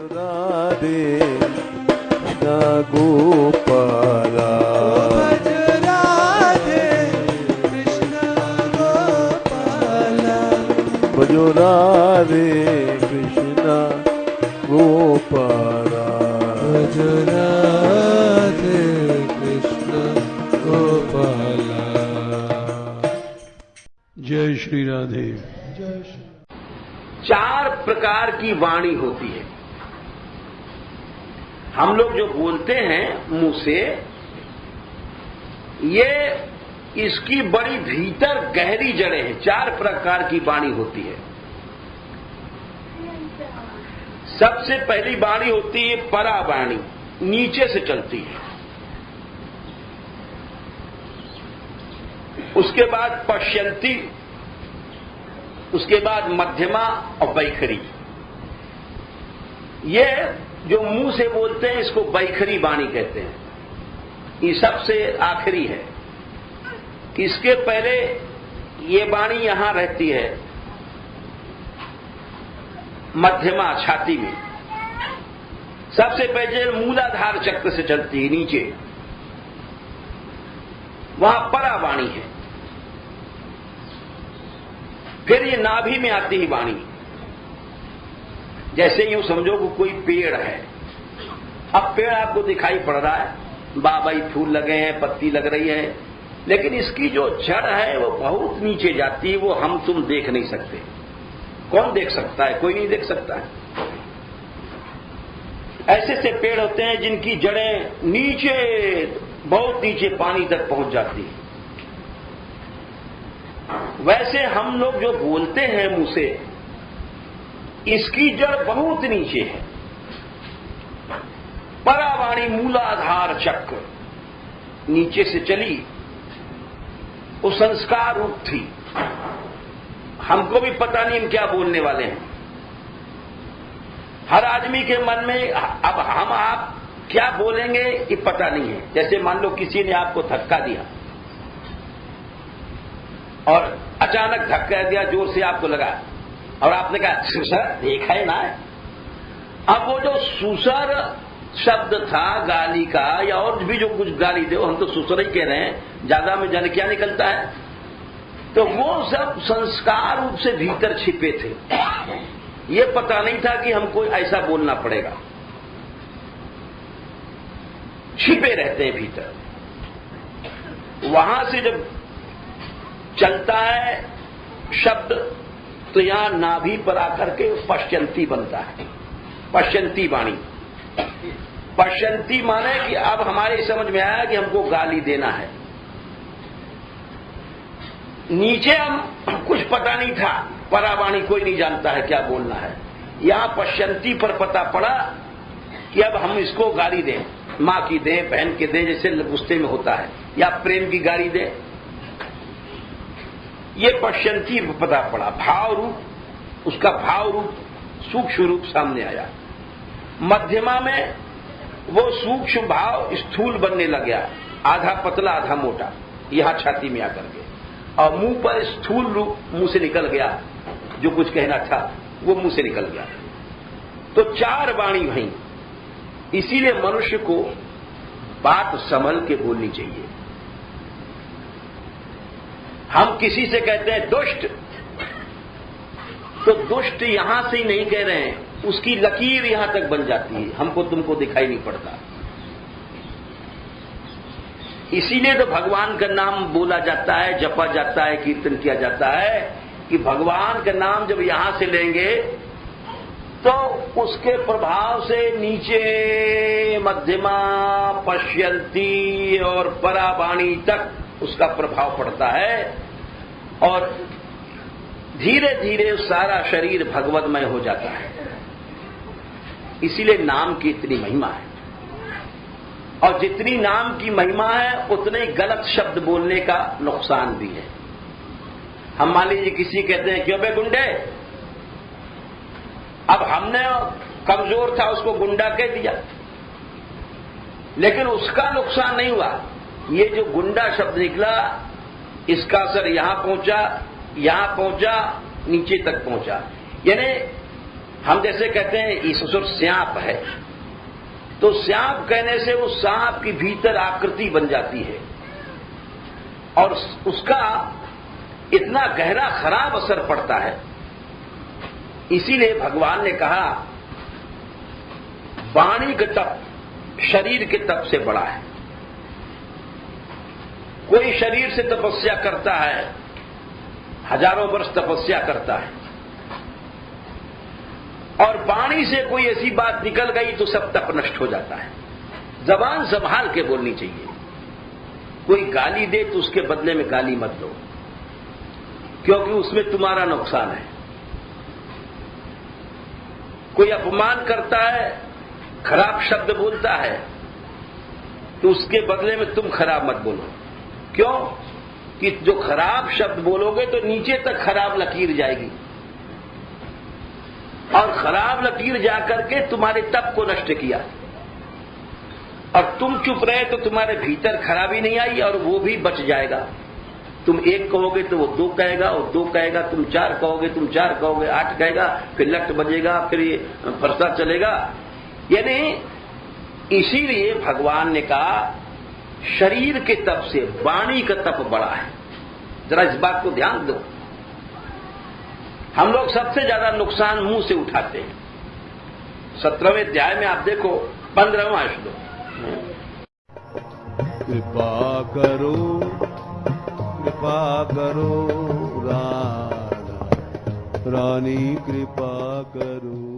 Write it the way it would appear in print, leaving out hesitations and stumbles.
राधे कृष्ण गोपाला भज राधे कृष्ण गोपाला भजो राधे कृष्ण गोपाला भज राधे कृष्ण गोपाला। जय श्री राधे। जय श्री। 4 प्रकार की वाणी होती है। हम लोग जो बोलते हैं मुंह से, ये इसकी बड़ी भीतर गहरी जड़ें हैं। 4 प्रकार की वाणी होती है। सबसे पहली वाणी होती है परा वाणी, नीचे से चलती है। उसके बाद पश्यंती, उसके बाद मध्यमा और बैखरी। ये जो मुंह से बोलते हैं इसको बैखरी वाणी कहते हैं। ये सबसे आखिरी है। इसके पहले ये वाणी यहां रहती है, मध्यमा छाती में। सबसे पहले मूलाधार चक्र से चलती है नीचे, वहां परा वाणी है। फिर ये नाभि में आती है वाणी। जैसे यूं समझो कि कोई पेड़ है। अब पेड़ आपको दिखाई पड़ रहा है, बाबाई फूल लगे हैं, पत्ती लग रही है, लेकिन इसकी जो जड़ है वो बहुत नीचे जाती है, वो हम तुम देख नहीं सकते। कौन देख सकता है? कोई नहीं देख सकता है। ऐसे से पेड़ होते हैं जिनकी जड़ें नीचे, बहुत नीचे पानी तक पहुंच जाती है। वैसे हम लोग जो बोलते हैं मुंह से, इसकी जड़ बहुत नीचे है। परावाणी मूलाधार चक्र नीचे से चली, वो संस्कार रूप थी। हमको भी पता नहीं हम क्या बोलने वाले हैं। हर आदमी के मन में अब हम आप क्या बोलेंगे ये पता नहीं है। जैसे मान लो किसी ने आपको धक्का दिया और अचानक धक्का दिया, जोर से आपको लगा और आपने कहा सुसर, देखा है ना। अब वो जो सुसर शब्द था गाली का, या और भी जो कुछ गाली दे, हम तो सुसर ही कह रहे हैं, ज्यादा में जाने क्या निकलता है। तो वो सब संस्कार रूप से भीतर छिपे थे। ये पता नहीं था कि हमको ऐसा बोलना पड़ेगा। छिपे रहते हैं भीतर। वहां से जब चलता है शब्द, तो यहां नाभि पर आकर के पश्यंती बनता है। पश्यंती वाणी। पश्यंती माने कि अब हमारे समझ में आया कि हमको गाली देना है। नीचे हम कुछ पता नहीं था, परावाणी कोई नहीं जानता है क्या बोलना है। यहां पश्यंती पर पता पड़ा कि अब हम इसको गाली दें, मां की दें, बहन की दें, जैसे गुस्से में होता है, या प्रेम की गाली दें। ये पश्यंती पता पड़ा। भाव रूप, उसका भाव रूप, सूक्ष्म रूप सामने आया। मध्यमा में वो सूक्ष्म भाव स्थूल बनने लग गया, आधा पतला आधा मोटा, यहां छाती में आकर के। और मुंह पर स्थूल रूप मुंह से निकल गया, जो कुछ कहना था वो मुंह से निकल गया। तो 4 वाणी वहीं। इसीलिए मनुष्य को बात संभल के बोलनी चाहिए। हम किसी से कहते हैं दुष्ट, तो दुष्ट यहां से ही नहीं कह रहे हैं, उसकी लकीर यहां तक बन जाती है, हमको तुमको दिखाई नहीं पड़ता। इसीलिए तो भगवान का नाम बोला जाता है, जपा जाता है, कीर्तन किया जाता है, कि भगवान का नाम जब यहां से लेंगे तो उसके प्रभाव से नीचे मध्यमा, पश्यंती और परावाणी तक उसका प्रभाव पड़ता है, और धीरे धीरे सारा शरीर भगवतमय हो जाता है। इसीलिए नाम की इतनी महिमा है। और जितनी नाम की महिमा है, उतने गलत शब्द बोलने का नुकसान भी है। हम मान लीजिए किसी कहते हैं क्यों बे गुंडे, अब हमने कमजोर था उसको गुंडा कह दिया, लेकिन उसका नुकसान नहीं हुआ। ये जो गुंडा शब्द निकला, इसका असर यहां पहुंचा, नीचे तक पहुंचा। यानी हम जैसे कहते हैं ये ससुर सांप है, तो सांप कहने से उस सांप की भीतर आकृति बन जाती है और उसका इतना गहरा खराब असर पड़ता है। इसीलिए भगवान ने कहा वाणी का तप शरीर के तप से बड़ा है। कोई शरीर से तपस्या करता है, हजारों वर्ष तपस्या करता है, और वाणी से कोई ऐसी बात निकल गई तो सब तप नष्ट हो जाता है। जबान संभाल के बोलनी चाहिए। कोई गाली दे तो उसके बदले में गाली मत दो, क्योंकि उसमें तुम्हारा नुकसान है। कोई अपमान करता है, खराब शब्द बोलता है, तो उसके बदले में तुम खराब मत बोलो। क्यों? कि जो खराब शब्द बोलोगे तो नीचे तक खराब लकीर जाएगी, और खराब लकीर जाकर के तुम्हारे तप को नष्ट किया, और तुम चुप रहे तो तुम्हारे भीतर खराबी नहीं आई और वो भी बच जाएगा। तुम एक कहोगे तो वो दो कहेगा, और दो कहेगा, तुम चार कहोगे, तुम चार कहोगे, आठ कहेगा, फिर लट बजेगा, फिर ये फरसा चलेगा। यानी इसीलिए भगवान ने कहा शरीर के तप से वाणी का तप बड़ा है। जरा इस बात को ध्यान दो। हम लोग सबसे ज्यादा नुकसान मुंह से उठाते हैं। 17वें अध्याय में आप देखो 15वां श्लोक, कृपा करो राधा रानी कृपा करो।